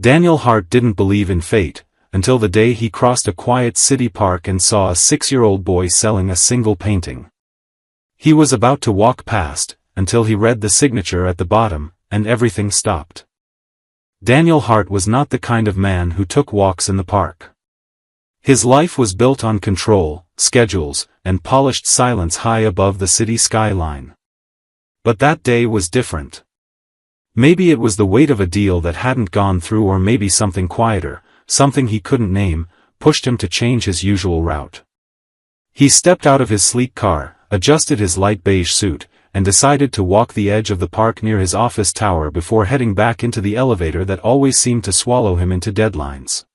Daniel Hart didn't believe in fate, until the day he crossed a quiet city park and saw a 6-year-old boy selling a single painting. He was about to walk past, until he read the signature at the bottom, and everything stopped. Daniel Hart was not the kind of man who took walks in the park. His life was built on control, schedules, and polished silence high above the city skyline. But that day was different. Maybe it was the weight of a deal that hadn't gone through, or maybe something quieter, something he couldn't name, pushed him to change his usual route. He stepped out of his sleek car, adjusted his light beige suit, and decided to walk the edge of the park near his office tower before heading back into the elevator that always seemed to swallow him into deadlines.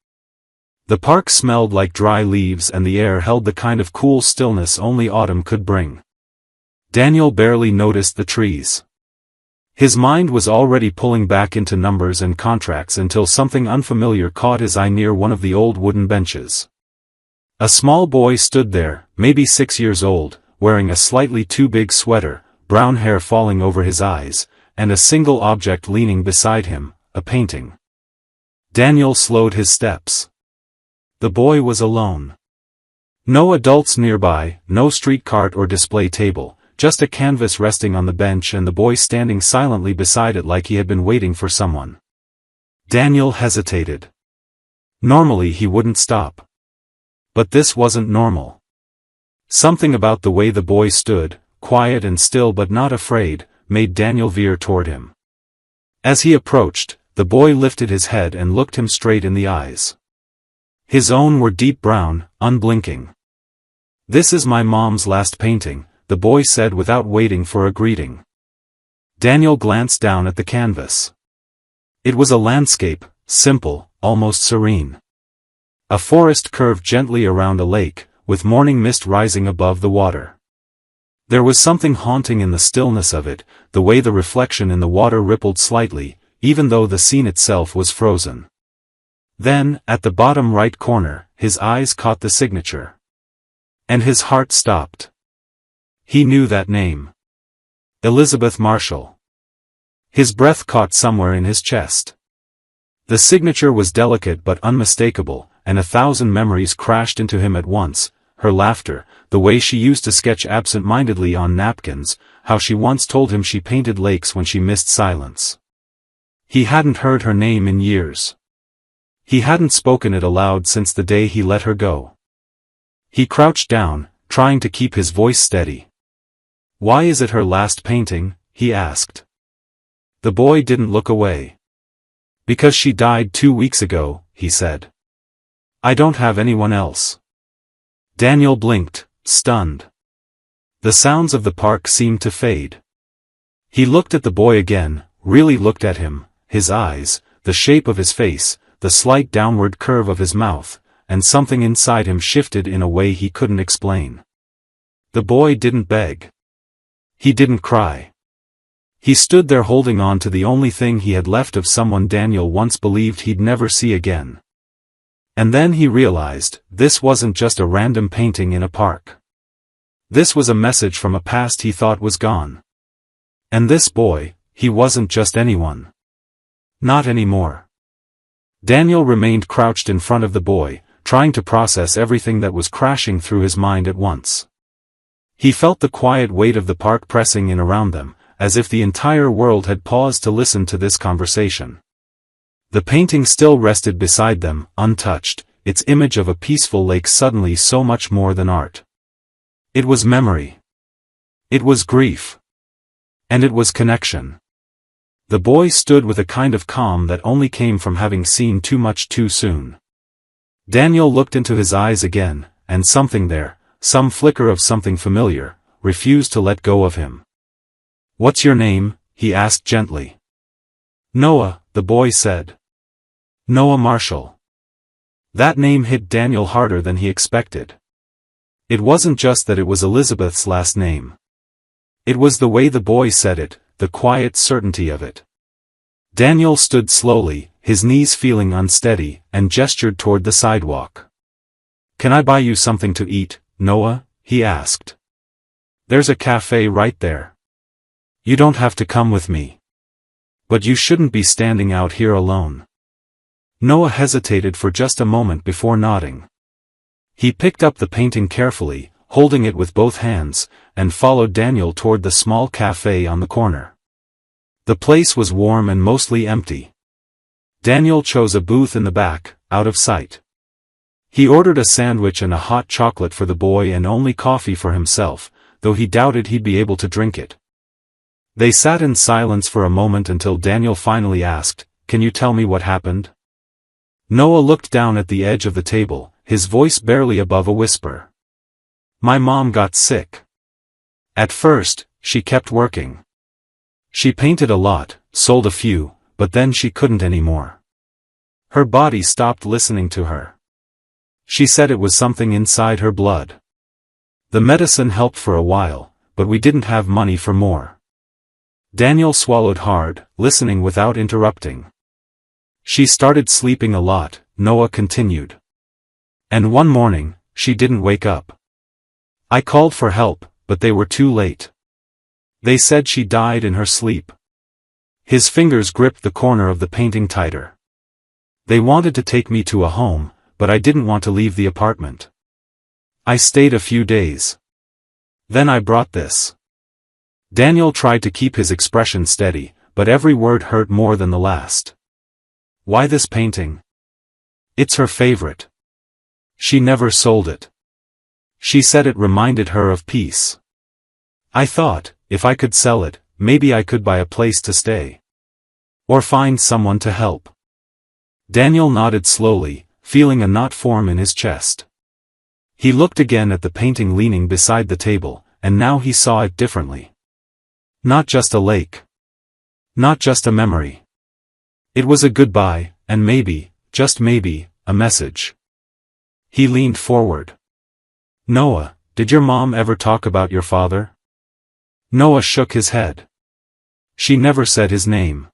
The park smelled like dry leaves, and the air held the kind of cool stillness only autumn could bring. Daniel barely noticed the trees. His mind was already pulling back into numbers and contracts until something unfamiliar caught his eye near one of the old wooden benches. A small boy stood there, maybe 6 years old, wearing a slightly too big sweater, brown hair falling over his eyes, and a single object leaning beside him, a painting. Daniel slowed his steps. The boy was alone. No adults nearby, no street cart or display table, just a canvas resting on the bench and the boy standing silently beside it like he had been waiting for someone. Daniel hesitated. Normally he wouldn't stop. But this wasn't normal. Something about the way the boy stood, quiet and still but not afraid, made Daniel veer toward him. As he approached, the boy lifted his head and looked him straight in the eyes. His own were deep brown, unblinking. "This is my mom's last painting," the boy said without waiting for a greeting. Daniel glanced down at the canvas. It was a landscape, simple, almost serene. A forest curved gently around a lake, with morning mist rising above the water. There was something haunting in the stillness of it, the way the reflection in the water rippled slightly, even though the scene itself was frozen. Then, at the bottom right corner, his eyes caught the signature. And his heart stopped. He knew that name. Elizabeth Marshall. His breath caught somewhere in his chest. The signature was delicate but unmistakable, and 1,000 memories crashed into him at once. Her laughter, the way she used to sketch absent-mindedly on napkins, how she once told him she painted lakes when she missed silence. He hadn't heard her name in years. He hadn't spoken it aloud since the day he let her go. He crouched down, trying to keep his voice steady. "Why is it her last painting?" he asked. The boy didn't look away. "Because she died 2 weeks ago," he said. "I don't have anyone else." Daniel blinked, stunned. The sounds of the park seemed to fade. He looked at the boy again, really looked at him, his eyes, the shape of his face, the slight downward curve of his mouth, and something inside him shifted in a way he couldn't explain. The boy didn't beg. He didn't cry. He stood there holding on to the only thing he had left of someone Daniel once believed he'd never see again. And then he realized, this wasn't just a random painting in a park. This was a message from a past he thought was gone. And this boy, he wasn't just anyone. Not anymore. Daniel remained crouched in front of the boy, trying to process everything that was crashing through his mind at once. He felt the quiet weight of the park pressing in around them, as if the entire world had paused to listen to this conversation. The painting still rested beside them, untouched, its image of a peaceful lake suddenly so much more than art. It was memory. It was grief. And it was connection. The boy stood with a kind of calm that only came from having seen too much too soon. Daniel looked into his eyes again, and something there, some flicker of something familiar, refused to let go of him. "What's your name?" he asked gently. "Noah," the boy said. "Noah Marshall." That name hit Daniel harder than he expected. It wasn't just that it was Elizabeth's last name. It was the way the boy said it, the quiet certainty of it. Daniel stood slowly, his knees feeling unsteady, and gestured toward the sidewalk. "Can I buy you something to eat, Noah?" he asked. "There's a cafe right there. You don't have to come with me. But you shouldn't be standing out here alone." Noah hesitated for just a moment before nodding. He picked up the painting carefully, holding it with both hands, and followed Daniel toward the small cafe on the corner. The place was warm and mostly empty. Daniel chose a booth in the back, out of sight. He ordered a sandwich and a hot chocolate for the boy and only coffee for himself, though he doubted he'd be able to drink it. They sat in silence for a moment until Daniel finally asked, "Can you tell me what happened?" Noah looked down at the edge of the table, his voice barely above a whisper. "My mom got sick. At first, she kept working. She painted a lot, sold a few, but then she couldn't anymore. Her body stopped listening to her. She said it was something inside her blood. The medicine helped for a while, but we didn't have money for more." Daniel swallowed hard, listening without interrupting. "She started sleeping a lot," Noah continued. "And one morning, she didn't wake up. I called for help, but they were too late. They said she died in her sleep." His fingers gripped the corner of the painting tighter. "They wanted to take me to a home, but I didn't want to leave the apartment. I stayed a few days. Then I brought this." Daniel tried to keep his expression steady, but every word hurt more than the last. "Why this painting? It's her favorite. She never sold it. She said it reminded her of peace. I thought, if I could sell it, maybe I could buy a place to stay. Or find someone to help." Daniel nodded slowly, feeling a knot form in his chest. He looked again at the painting leaning beside the table, and now he saw it differently. Not just a lake. Not just a memory. It was a goodbye, and maybe, just maybe, a message. He leaned forward. "Noah, did your mom ever talk about your father?" Noah shook his head. "She never said his name.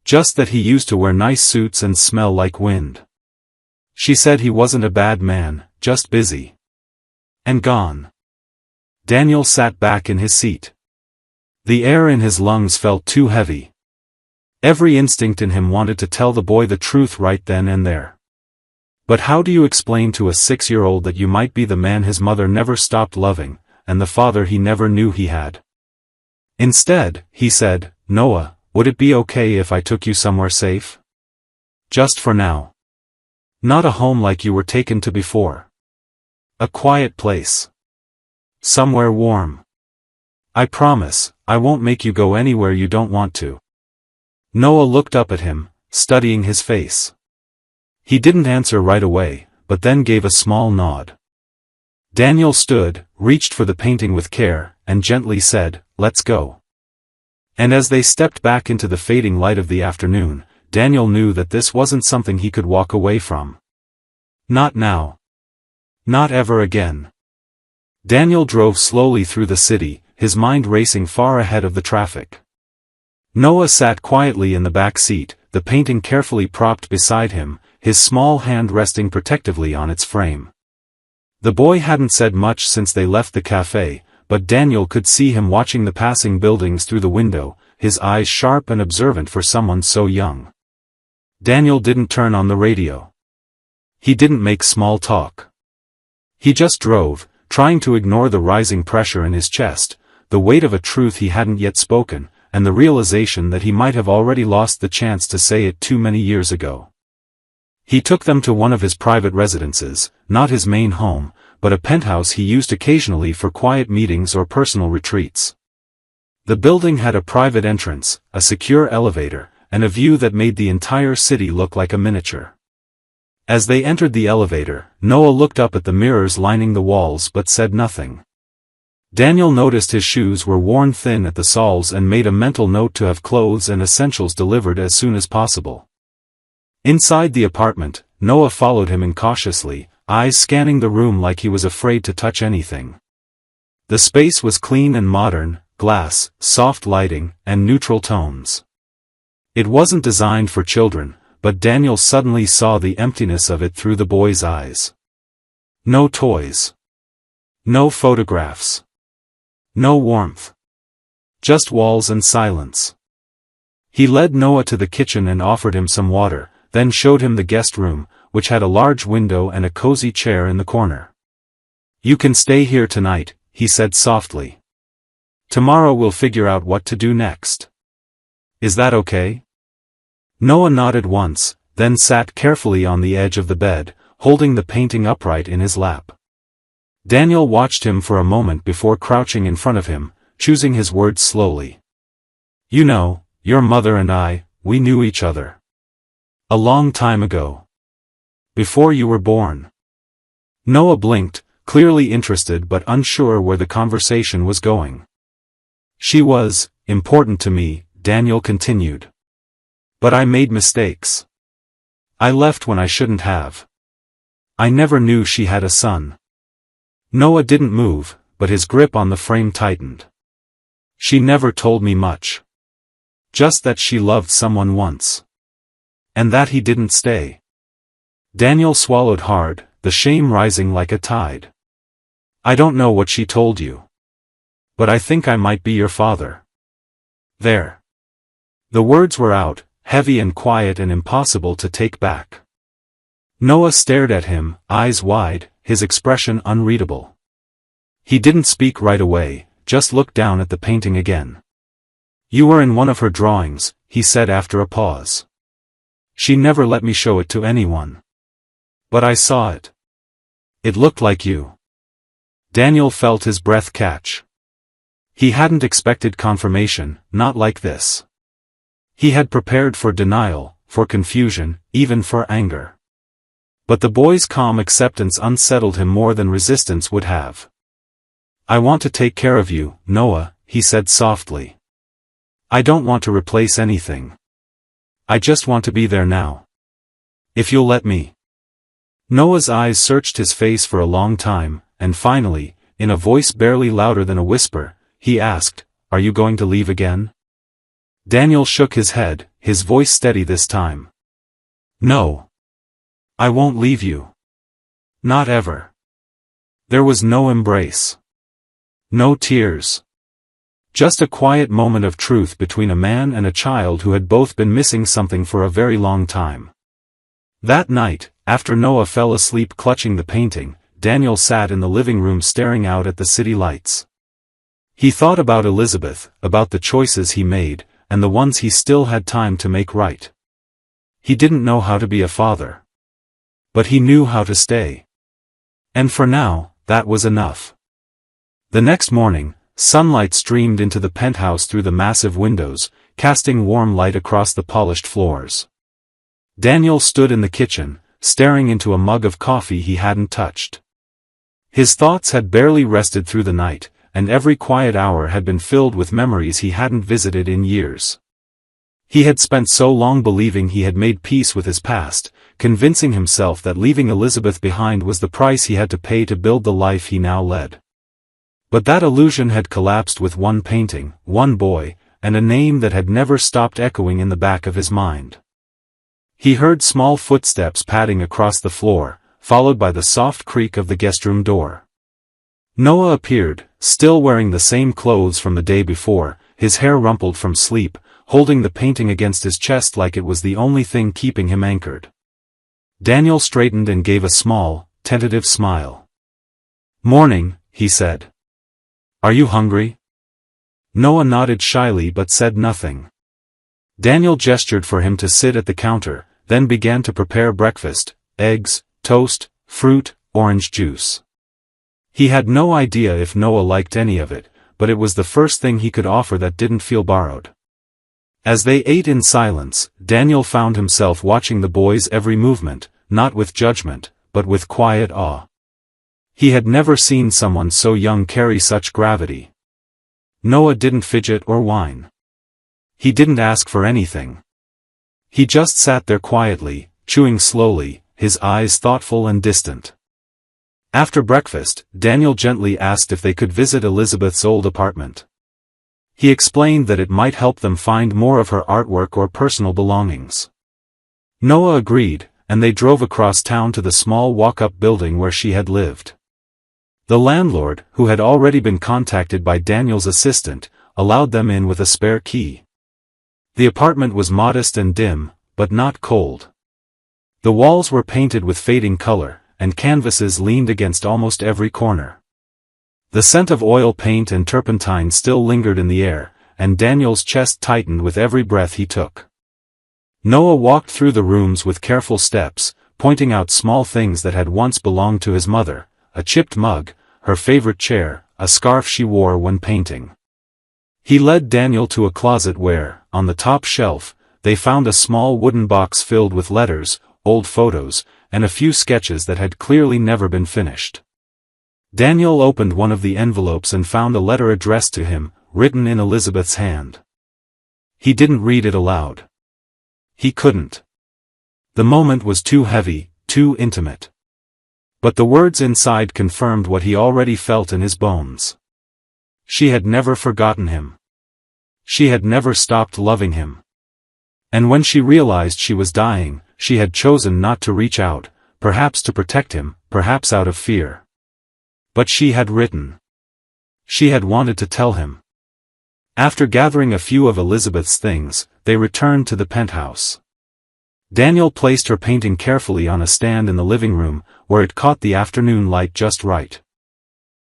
Just that he used to wear nice suits and smell like wind. She said he wasn't a bad man, just busy. And gone." Daniel sat back in his seat. The air in his lungs felt too heavy. Every instinct in him wanted to tell the boy the truth right then and there. But how do you explain to a 6-year-old that you might be the man his mother never stopped loving, and the father he never knew he had? Instead, he said, "Noah, would it be okay if I took you somewhere safe? Just for now. Not a home like you were taken to before. A quiet place. Somewhere warm. I promise, I won't make you go anywhere you don't want to." Noah looked up at him, studying his face. He didn't answer right away, but then gave a small nod. Daniel stood, reached for the painting with care, and gently said, "Let's go." And as they stepped back into the fading light of the afternoon, Daniel knew that this wasn't something he could walk away from. Not now. Not ever again. Daniel drove slowly through the city, his mind racing far ahead of the traffic. Noah sat quietly in the back seat, the painting carefully propped beside him, his small hand resting protectively on its frame. The boy hadn't said much since they left the cafe, but Daniel could see him watching the passing buildings through the window, his eyes sharp and observant for someone so young. Daniel didn't turn on the radio. He didn't make small talk. He just drove, trying to ignore the rising pressure in his chest, the weight of a truth he hadn't yet spoken, and the realization that he might have already lost the chance to say it too many years ago. He took them to one of his private residences, not his main home, but a penthouse he used occasionally for quiet meetings or personal retreats. The building had a private entrance, a secure elevator, and a view that made the entire city look like a miniature. As they entered the elevator, Noah looked up at the mirrors lining the walls but said nothing. Daniel noticed his shoes were worn thin at the soles and made a mental note to have clothes and essentials delivered as soon as possible. Inside the apartment, Noah followed him incautiously, eyes scanning the room like he was afraid to touch anything. The space was clean and modern, glass, soft lighting, and neutral tones. It wasn't designed for children, but Daniel suddenly saw the emptiness of it through the boy's eyes. No toys. No photographs. No warmth. Just walls and silence. He led Noah to the kitchen and offered him some water, then showed him the guest room, which had a large window and a cozy chair in the corner. "You can stay here tonight," he said softly. "Tomorrow we'll figure out what to do next. Is that okay?" Noah nodded once, then sat carefully on the edge of the bed, holding the painting upright in his lap. Daniel watched him for a moment before crouching in front of him, choosing his words slowly. "You know, your mother and I, we knew each other. A long time ago. Before you were born." Noah blinked, clearly interested but unsure where the conversation was going. "She was important to me," Daniel continued. "But I made mistakes. I left when I shouldn't have. I never knew she had a son." Noah didn't move, but his grip on the frame tightened. "She never told me much. Just that she loved someone once. And that he didn't stay." Daniel swallowed hard, the shame rising like a tide. "I don't know what she told you. But I think I might be your father." There. The words were out, heavy and quiet and impossible to take back. Noah stared at him, eyes wide, his expression unreadable. He didn't speak right away, just looked down at the painting again. "You were in one of her drawings," he said after a pause. "She never let me show it to anyone. But I saw it. It looked like you." Daniel felt his breath catch. He hadn't expected confirmation, not like this. He had prepared for denial, for confusion, even for anger. But the boy's calm acceptance unsettled him more than resistance would have. "I want to take care of you, Noah," he said softly. "I don't want to replace anything. I just want to be there now. If you'll let me." Noah's eyes searched his face for a long time, and finally, in a voice barely louder than a whisper, he asked, "Are you going to leave again?" Daniel shook his head, his voice steady this time. "No. I won't leave you. Not ever." There was no embrace. No tears. Just a quiet moment of truth between a man and a child who had both been missing something for a very long time. That night, after Noah fell asleep clutching the painting, Daniel sat in the living room staring out at the city lights. He thought about Elizabeth, about the choices he made, and the ones he still had time to make right. He didn't know how to be a father. But he knew how to stay. And for now, that was enough. The next morning, sunlight streamed into the penthouse through the massive windows, casting warm light across the polished floors. Daniel stood in the kitchen, staring into a mug of coffee he hadn't touched. His thoughts had barely rested through the night, and every quiet hour had been filled with memories he hadn't visited in years. He had spent so long believing he had made peace with his past, convincing himself that leaving Elizabeth behind was the price he had to pay to build the life he now led. But that illusion had collapsed with one painting, one boy, and a name that had never stopped echoing in the back of his mind. He heard small footsteps padding across the floor, followed by the soft creak of the guestroom door. Noah appeared, still wearing the same clothes from the day before, his hair rumpled from sleep, holding the painting against his chest like it was the only thing keeping him anchored. Daniel straightened and gave a small, tentative smile. "Morning," he said. "Are you hungry?" Noah nodded shyly but said nothing. Daniel gestured for him to sit at the counter, then began to prepare breakfast: eggs, toast, fruit, orange juice. He had no idea if Noah liked any of it, but it was the first thing he could offer that didn't feel borrowed. As they ate in silence, Daniel found himself watching the boy's every movement, not with judgment, but with quiet awe. He had never seen someone so young carry such gravity. Noah didn't fidget or whine. He didn't ask for anything. He just sat there quietly, chewing slowly, his eyes thoughtful and distant. After breakfast, Daniel gently asked if they could visit Elizabeth's old apartment. He explained that it might help them find more of her artwork or personal belongings. Noah agreed, and they drove across town to the small walk-up building where she had lived. The landlord, who had already been contacted by Daniel's assistant, allowed them in with a spare key. The apartment was modest and dim, but not cold. The walls were painted with fading color, and canvases leaned against almost every corner. The scent of oil paint and turpentine still lingered in the air, and Daniel's chest tightened with every breath he took. Noah walked through the rooms with careful steps, pointing out small things that had once belonged to his mother, a chipped mug, her favorite chair, a scarf she wore when painting. He led Daniel to a closet where, on the top shelf, they found a small wooden box filled with letters, old photos, and a few sketches that had clearly never been finished. Daniel opened one of the envelopes and found a letter addressed to him, written in Elizabeth's hand. He didn't read it aloud. He couldn't. The moment was too heavy, too intimate. But the words inside confirmed what he already felt in his bones. She had never forgotten him. She had never stopped loving him. And when she realized she was dying, she had chosen not to reach out, perhaps to protect him, perhaps out of fear. But she had written. She had wanted to tell him. After gathering a few of Elizabeth's things, they returned to the penthouse. Daniel placed her painting carefully on a stand in the living room, where it caught the afternoon light just right.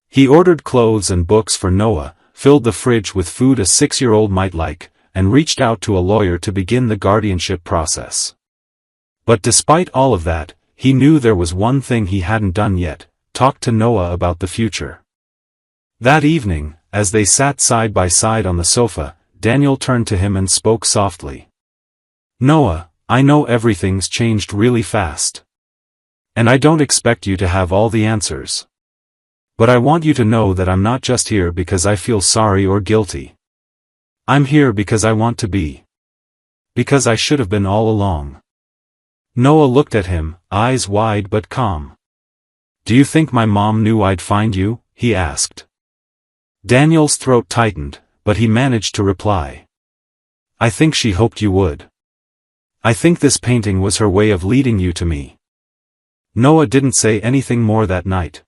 He ordered clothes and books for Noah, filled the fridge with food a 6-year-old might like, and reached out to a lawyer to begin the guardianship process. But despite all of that, he knew there was one thing he hadn't done yet: talk to Noah about the future. That evening, as they sat side by side on the sofa, Daniel turned to him and spoke softly. "Noah, I know everything's changed really fast. And I don't expect you to have all the answers. But I want you to know that I'm not just here because I feel sorry or guilty. I'm here because I want to be. Because I should have been all along." Noah looked at him, eyes wide but calm. "Do you think my mom knew I'd find you?" he asked. Daniel's throat tightened, but he managed to reply. "I think she hoped you would. I think this painting was her way of leading you to me." Noah didn't say anything more that night.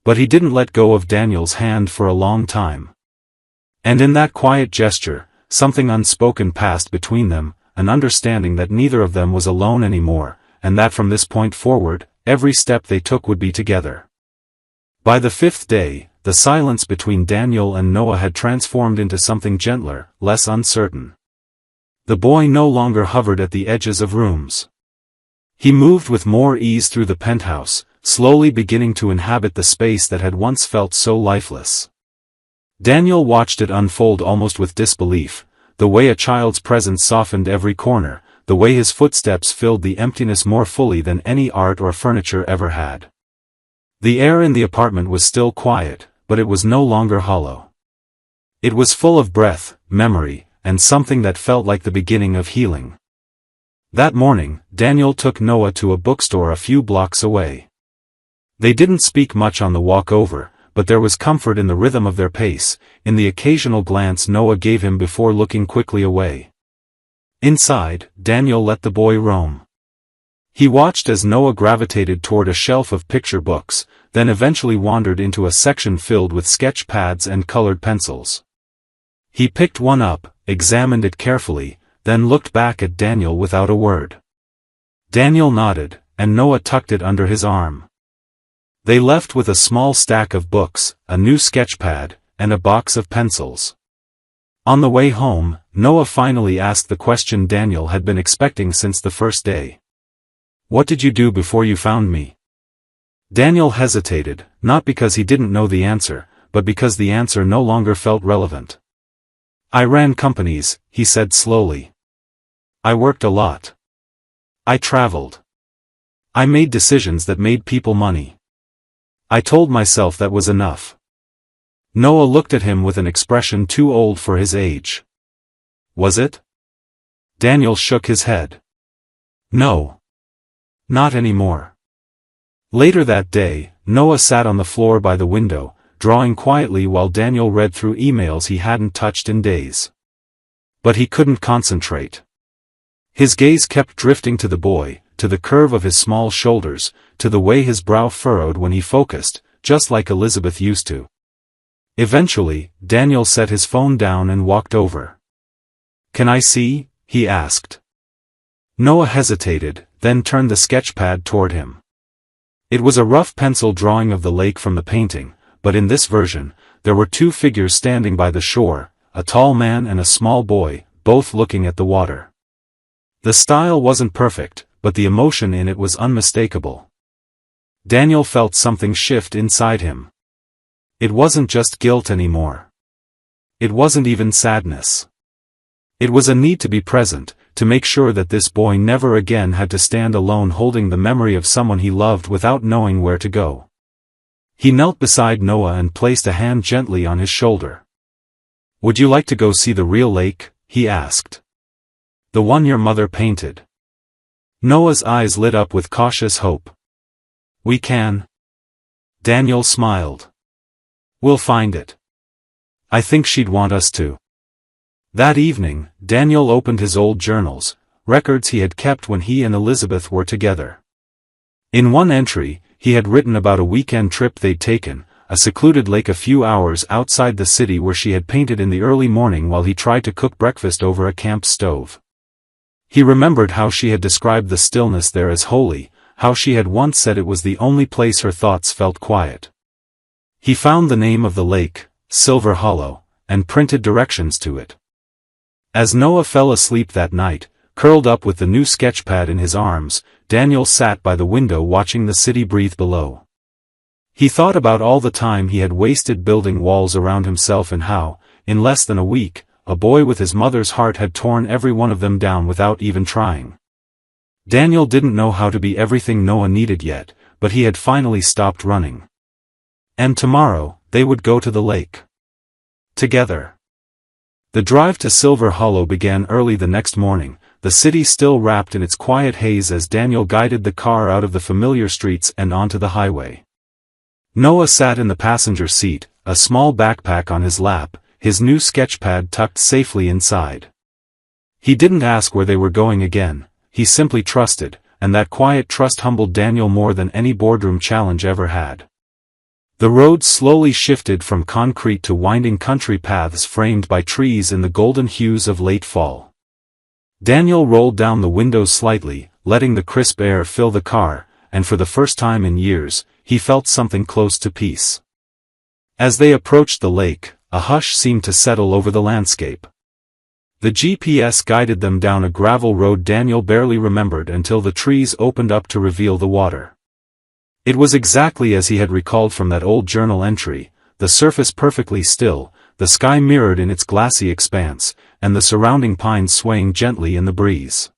But he didn't let go of Daniel's hand for a long time. And in that quiet gesture, something unspoken passed between them, an understanding that neither of them was alone anymore, and that from this point forward, every step they took would be together. By the 5th day, the silence between Daniel and Noah had transformed into something gentler, less uncertain. The boy no longer hovered at the edges of rooms. He moved with more ease through the penthouse, slowly beginning to inhabit the space that had once felt so lifeless. Daniel watched it unfold almost with disbelief, the way a child's presence softened every corner, the way his footsteps filled the emptiness more fully than any art or furniture ever had. The air in the apartment was still quiet, but it was no longer hollow. It was full of breath, memory, and something that felt like the beginning of healing. That morning, Daniel took Noah to a bookstore a few blocks away. They didn't speak much on the walk over, but there was comfort in the rhythm of their pace, in the occasional glance Noah gave him before looking quickly away. Inside, Daniel let the boy roam. He watched as Noah gravitated toward a shelf of picture books, then eventually wandered into a section filled with sketch pads and colored pencils. He picked one up, examined it carefully, then looked back at Daniel without a word. Daniel nodded, and Noah tucked it under his arm. They left with a small stack of books, a new sketchpad, and a box of pencils. On the way home, Noah finally asked the question Daniel had been expecting since the first day. "What did you do before you found me?" Daniel hesitated, not because he didn't know the answer, but because the answer no longer felt relevant. "I ran companies," he said slowly. "I worked a lot. I traveled. I made decisions that made people money. I told myself that was enough." Noah looked at him with an expression too old for his age. "Was it?" Daniel shook his head. "No. Not anymore." Later that day, Noah sat on the floor by the window, drawing quietly while Daniel read through emails he hadn't touched in days. But he couldn't concentrate. His gaze kept drifting to the boy, to the curve of his small shoulders, to the way his brow furrowed when he focused, just like Elizabeth used to. Eventually, Daniel set his phone down and walked over. "Can I see?" he asked. Noah hesitated, then turned the sketchpad toward him. It was a rough pencil drawing of the lake from the painting, but in this version, there were two figures standing by the shore, a tall man and a small boy, both looking at the water. The style wasn't perfect, but the emotion in it was unmistakable. Daniel felt something shift inside him. It wasn't just guilt anymore. It wasn't even sadness. It was a need to be present, to make sure that this boy never again had to stand alone holding the memory of someone he loved without knowing where to go. He knelt beside Noah and placed a hand gently on his shoulder. "Would you like to go see the real lake?" he asked. "The one your mother painted." Noah's eyes lit up with cautious hope. "We can." Daniel smiled. "We'll find it. I think she'd want us to." That evening, Daniel opened his old journals, records he had kept when he and Elizabeth were together. In one entry, he had written about a weekend trip they'd taken, a secluded lake a few hours outside the city where she had painted in the early morning while he tried to cook breakfast over a camp stove. He remembered how she had described the stillness there as holy, how she had once said it was the only place her thoughts felt quiet. He found the name of the lake, Silver Hollow, and printed directions to it. As Noah fell asleep that night, curled up with the new sketchpad in his arms, Daniel sat by the window watching the city breathe below. He thought about all the time he had wasted building walls around himself and how, in less than a week, a boy with his mother's heart had torn every one of them down without even trying. Daniel didn't know how to be everything Noah needed yet, but he had finally stopped running. And tomorrow, they would go to the lake. Together. The drive to Silver Hollow began early the next morning, the city still wrapped in its quiet haze as Daniel guided the car out of the familiar streets and onto the highway. Noah sat in the passenger seat, a small backpack on his lap, his new sketchpad tucked safely inside. He didn't ask where they were going again, he simply trusted, and that quiet trust humbled Daniel more than any boardroom challenge ever had. The road slowly shifted from concrete to winding country paths framed by trees in the golden hues of late fall. Daniel rolled down the windows slightly, letting the crisp air fill the car, and for the first time in years, he felt something close to peace. As they approached the lake, a hush seemed to settle over the landscape. The GPS guided them down a gravel road Daniel barely remembered until the trees opened up to reveal the water. It was exactly as he had recalled from that old journal entry, the surface perfectly still, the sky mirrored in its glassy expanse, and the surrounding pines swaying gently in the breeze.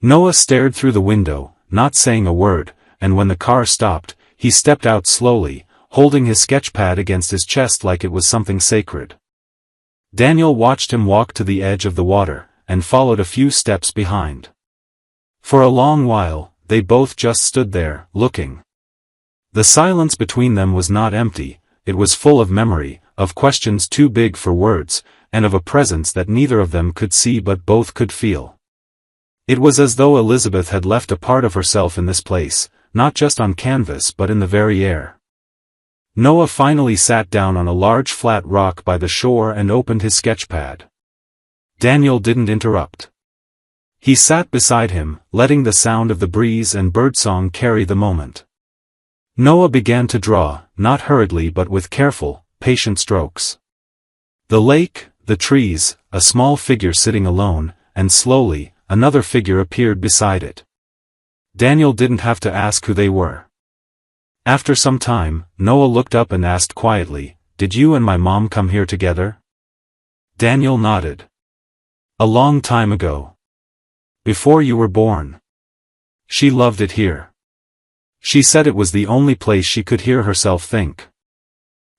Noah stared through the window, not saying a word, and when the car stopped, he stepped out slowly, holding his sketchpad against his chest like it was something sacred. Daniel watched him walk to the edge of the water, and followed a few steps behind. For a long while, they both just stood there, looking. The silence between them was not empty, it was full of memory, of questions too big for words, and of a presence that neither of them could see but both could feel. It was as though Elizabeth had left a part of herself in this place, not just on canvas but in the very air. Noah finally sat down on a large flat rock by the shore and opened his sketchpad. Daniel didn't interrupt. He sat beside him, letting the sound of the breeze and birdsong carry the moment. Noah began to draw, not hurriedly but with careful, patient strokes. The lake, the trees, a small figure sitting alone, and slowly, another figure appeared beside it. Daniel didn't have to ask who they were. After some time, Noah looked up and asked quietly, "Did you and my mom come here together?" Daniel nodded. "A long time ago. Before you were born. She loved it here. She said it was the only place she could hear herself think."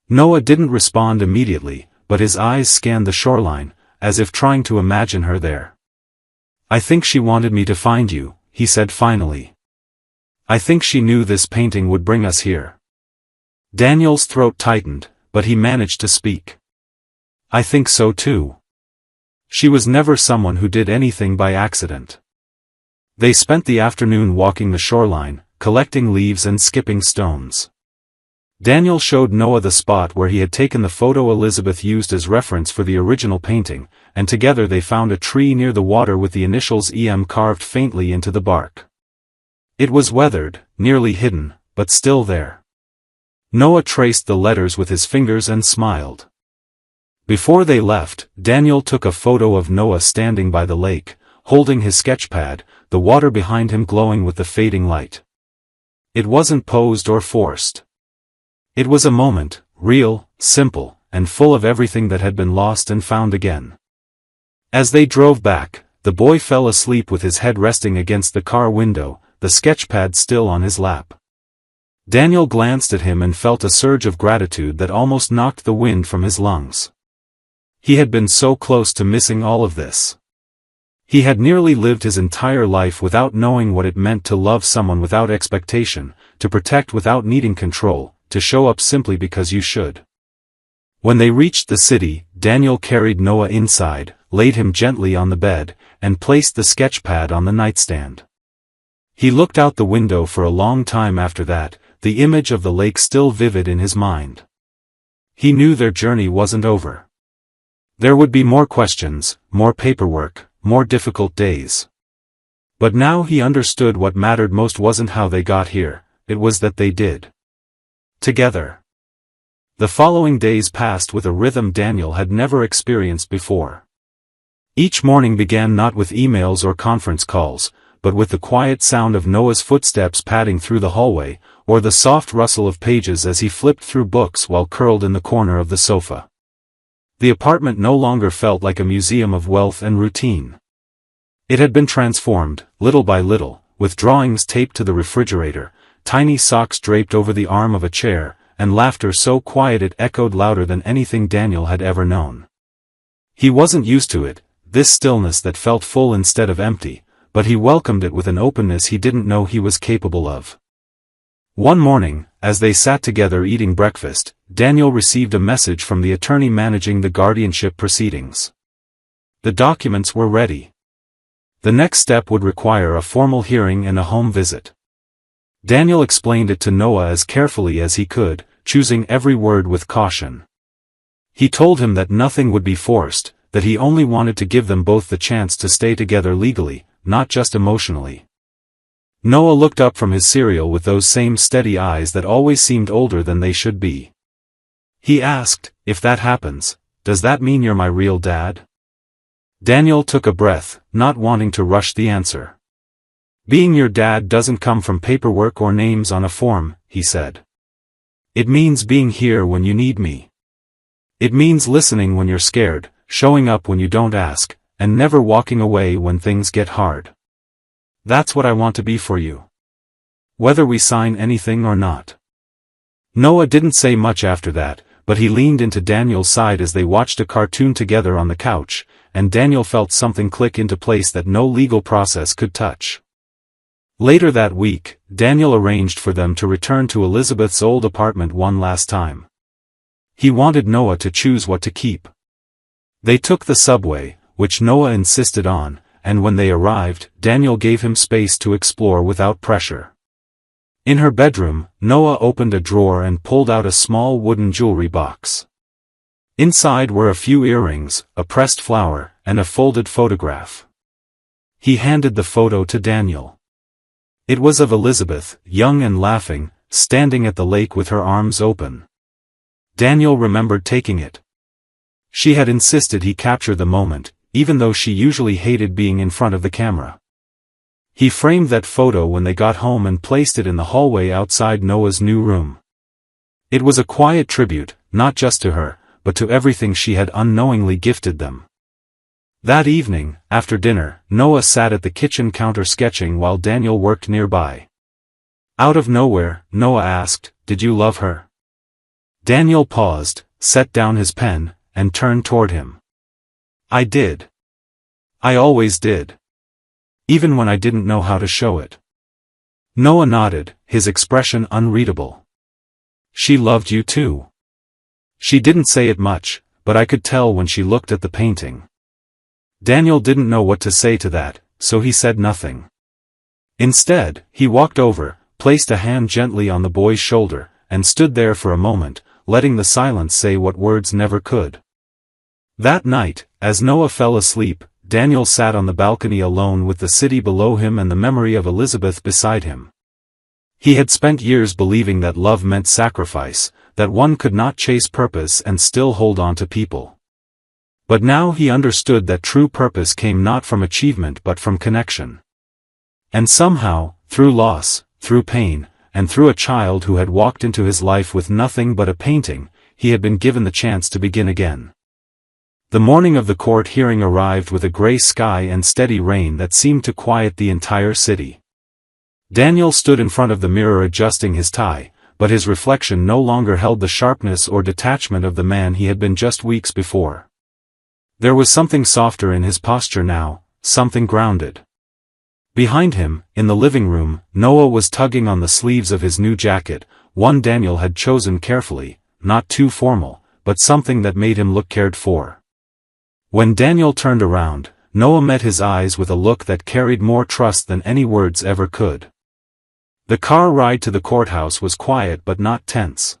Noah didn't respond immediately, but his eyes scanned the shoreline, as if trying to imagine her there. "I think she wanted me to find you," he said finally. "I think she knew this painting would bring us here." Daniel's throat tightened, but he managed to speak. "I think so too. She was never someone who did anything by accident." They spent the afternoon walking the shoreline, collecting leaves and skipping stones. Daniel showed Noah the spot where he had taken the photo Elizabeth used as reference for the original painting, and together they found a tree near the water with the initials EM carved faintly into the bark. It was weathered, nearly hidden, but still there. Noah traced the letters with his fingers and smiled. Before they left, Daniel took a photo of Noah standing by the lake, holding his sketchpad, the water behind him glowing with the fading light. It wasn't posed or forced. It was a moment, real, simple, and full of everything that had been lost and found again. As they drove back, the boy fell asleep with his head resting against the car window, the sketchpad still on his lap. Daniel glanced at him and felt a surge of gratitude that almost knocked the wind from his lungs. He had been so close to missing all of this. He had nearly lived his entire life without knowing what it meant to love someone without expectation, to protect without needing control, to show up simply because you should. When they reached the city, Daniel carried Noah inside, laid him gently on the bed, and placed the sketchpad on the nightstand. He looked out the window for a long time after that, the image of the lake still vivid in his mind. He knew their journey wasn't over. There would be more questions, more paperwork, more difficult days. But now he understood what mattered most wasn't how they got here, it was that they did. Together. The following days passed with a rhythm Daniel had never experienced before. Each morning began not with emails or conference calls, but with the quiet sound of Noah's footsteps padding through the hallway, or the soft rustle of pages as he flipped through books while curled in the corner of the sofa. The apartment no longer felt like a museum of wealth and routine. It had been transformed, little by little, with drawings taped to the refrigerator, tiny socks draped over the arm of a chair, and laughter so quiet it echoed louder than anything Daniel had ever known. He wasn't used to it, this stillness that felt full instead of empty, but he welcomed it with an openness he didn't know he was capable of. One morning, as they sat together eating breakfast, Daniel received a message from the attorney managing the guardianship proceedings. The documents were ready. The next step would require a formal hearing and a home visit. Daniel explained it to Noah as carefully as he could, choosing every word with caution. He told him that nothing would be forced, that he only wanted to give them both the chance to stay together legally, not just emotionally. Noah looked up from his cereal with those same steady eyes that always seemed older than they should be. He asked, "If that happens, does that mean you're my real dad?" Daniel took a breath, not wanting to rush the answer. "Being your dad doesn't come from paperwork or names on a form," he said. "It means being here when you need me. It means listening when you're scared, showing up when you don't ask, and never walking away when things get hard. That's what I want to be for you. Whether we sign anything or not." Noah didn't say much after that, but he leaned into Daniel's side as they watched a cartoon together on the couch, and Daniel felt something click into place that no legal process could touch. Later that week, Daniel arranged for them to return to Elizabeth's old apartment one last time. He wanted Noah to choose what to keep. They took the subway, which Noah insisted on, and when they arrived, Daniel gave him space to explore without pressure. In her bedroom, Noah opened a drawer and pulled out a small wooden jewelry box. Inside were a few earrings, a pressed flower, and a folded photograph. He handed the photo to Daniel. It was of Elizabeth, young and laughing, standing at the lake with her arms open. Daniel remembered taking it. She had insisted he capture the moment, even though she usually hated being in front of the camera. He framed that photo when they got home and placed it in the hallway outside Noah's new room. It was a quiet tribute, not just to her, but to everything she had unknowingly gifted them. That evening, after dinner, Noah sat at the kitchen counter sketching while Daniel worked nearby. Out of nowhere, Noah asked, "Did you love her?" Daniel paused, set down his pen, and turned toward him. "I did. I always did. Even when I didn't know how to show it." Noah nodded, his expression unreadable. "She loved you too. She didn't say it much, but I could tell when she looked at the painting." Daniel didn't know what to say to that, so he said nothing. Instead, he walked over, placed a hand gently on the boy's shoulder, and stood there for a moment, letting the silence say what words never could. That night, as Noah fell asleep, Daniel sat on the balcony alone with the city below him and the memory of Elizabeth beside him. He had spent years believing that love meant sacrifice, that one could not chase purpose and still hold on to people. But now he understood that true purpose came not from achievement but from connection. And somehow, through loss, through pain, and through a child who had walked into his life with nothing but a painting, he had been given the chance to begin again. The morning of the court hearing arrived with a gray sky and steady rain that seemed to quiet the entire city. Daniel stood in front of the mirror adjusting his tie, but his reflection no longer held the sharpness or detachment of the man he had been just weeks before. There was something softer in his posture now, something grounded. Behind him, in the living room, Noah was tugging on the sleeves of his new jacket, one Daniel had chosen carefully, not too formal, but something that made him look cared for. When Daniel turned around, Noah met his eyes with a look that carried more trust than any words ever could. The car ride to the courthouse was quiet but not tense.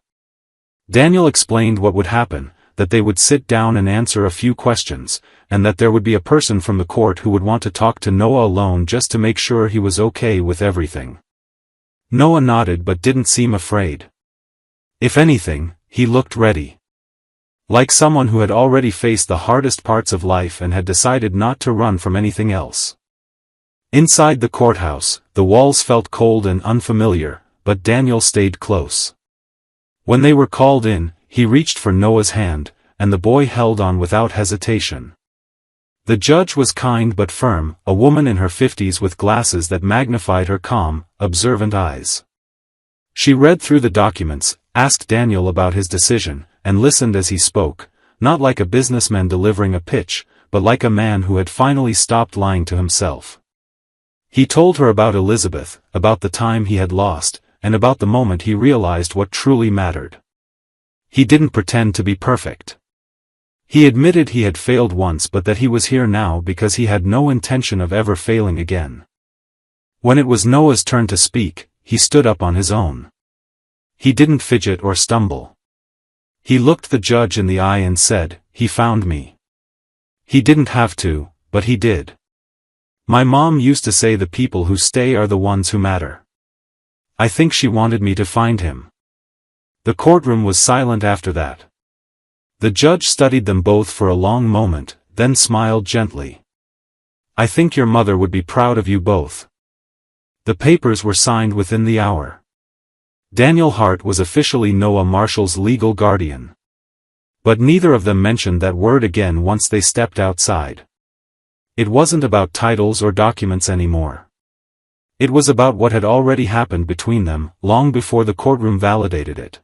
Daniel explained what would happen, that they would sit down and answer a few questions, and that there would be a person from the court who would want to talk to Noah alone just to make sure he was okay with everything. Noah nodded but didn't seem afraid. If anything, he looked ready. Like someone who had already faced the hardest parts of life and had decided not to run from anything else. Inside the courthouse, the walls felt cold and unfamiliar, but Daniel stayed close. When they were called in, he reached for Noah's hand, and the boy held on without hesitation. The judge was kind but firm, a woman in her 50s with glasses that magnified her calm, observant eyes. She read through the documents, asked Daniel about his decision, and listened as he spoke, not like a businessman delivering a pitch, but like a man who had finally stopped lying to himself. He told her about Elizabeth, about the time he had lost, and about the moment he realized what truly mattered. He didn't pretend to be perfect. He admitted he had failed once but that he was here now because he had no intention of ever failing again. When it was Noah's turn to speak, he stood up on his own. He didn't fidget or stumble. He looked the judge in the eye and said, "He found me." He didn't have to, but he did. My mom used to say the people who stay are the ones who matter. I think she wanted me to find him. The courtroom was silent after that. The judge studied them both for a long moment, then smiled gently. I think your mother would be proud of you both. The papers were signed within the hour. Daniel Hart was officially Noah Marshall's legal guardian. But neither of them mentioned that word again once they stepped outside. It wasn't about titles or documents anymore. It was about what had already happened between them, long before the courtroom validated it.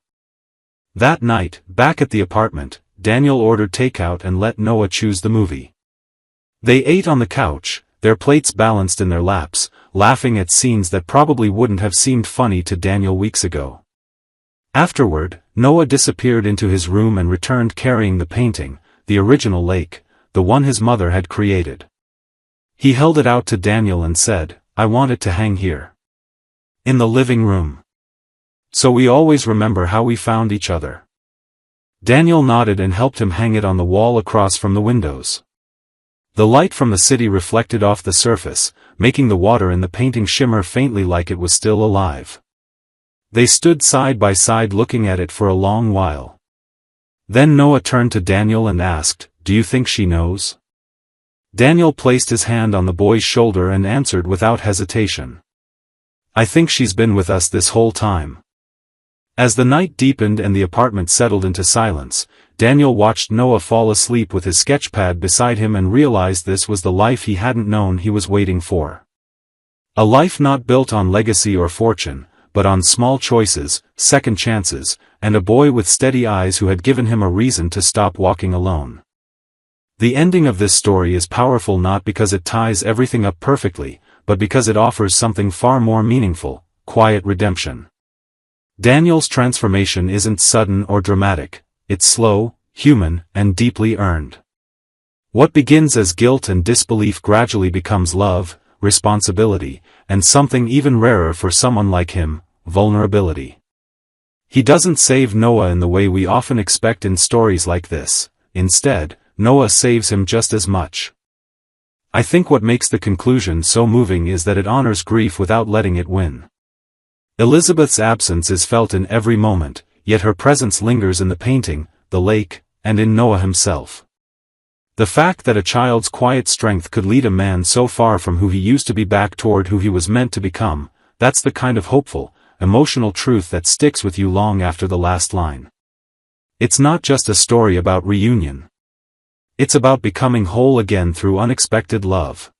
That night, back at the apartment, Daniel ordered takeout and let Noah choose the movie. They ate on the couch, their plates balanced in their laps, laughing at scenes that probably wouldn't have seemed funny to Daniel weeks ago. Afterward, Noah disappeared into his room and returned carrying the painting, the original lake, the one his mother had created. He held it out to Daniel and said, "I want it to hang here. In the living room. So we always remember how we found each other." Daniel nodded and helped him hang it on the wall across from the windows. The light from the city reflected off the surface, making the water in the painting shimmer faintly like it was still alive. They stood side by side looking at it for a long while. Then Noah turned to Daniel and asked, "Do you think she knows?" Daniel placed his hand on the boy's shoulder and answered without hesitation. "I think she's been with us this whole time." As the night deepened and the apartment settled into silence, Daniel watched Noah fall asleep with his sketchpad beside him and realized this was the life he hadn't known he was waiting for. A life not built on legacy or fortune, but on small choices, second chances, and a boy with steady eyes who had given him a reason to stop walking alone. The ending of this story is powerful not because it ties everything up perfectly, but because it offers something far more meaningful: quiet redemption. Daniel's transformation isn't sudden or dramatic, it's slow, human, and deeply earned. What begins as guilt and disbelief gradually becomes love, responsibility, and something even rarer for someone like him, vulnerability. He doesn't save Noah in the way we often expect in stories like this. Instead, Noah saves him just as much. I think what makes the conclusion so moving is that it honors grief without letting it win. Elizabeth's absence is felt in every moment, yet her presence lingers in the painting, the lake, and in Noah himself. The fact that a child's quiet strength could lead a man so far from who he used to be back toward who he was meant to become, that's the kind of hopeful, emotional truth that sticks with you long after the last line. It's not just a story about reunion. It's about becoming whole again through unexpected love.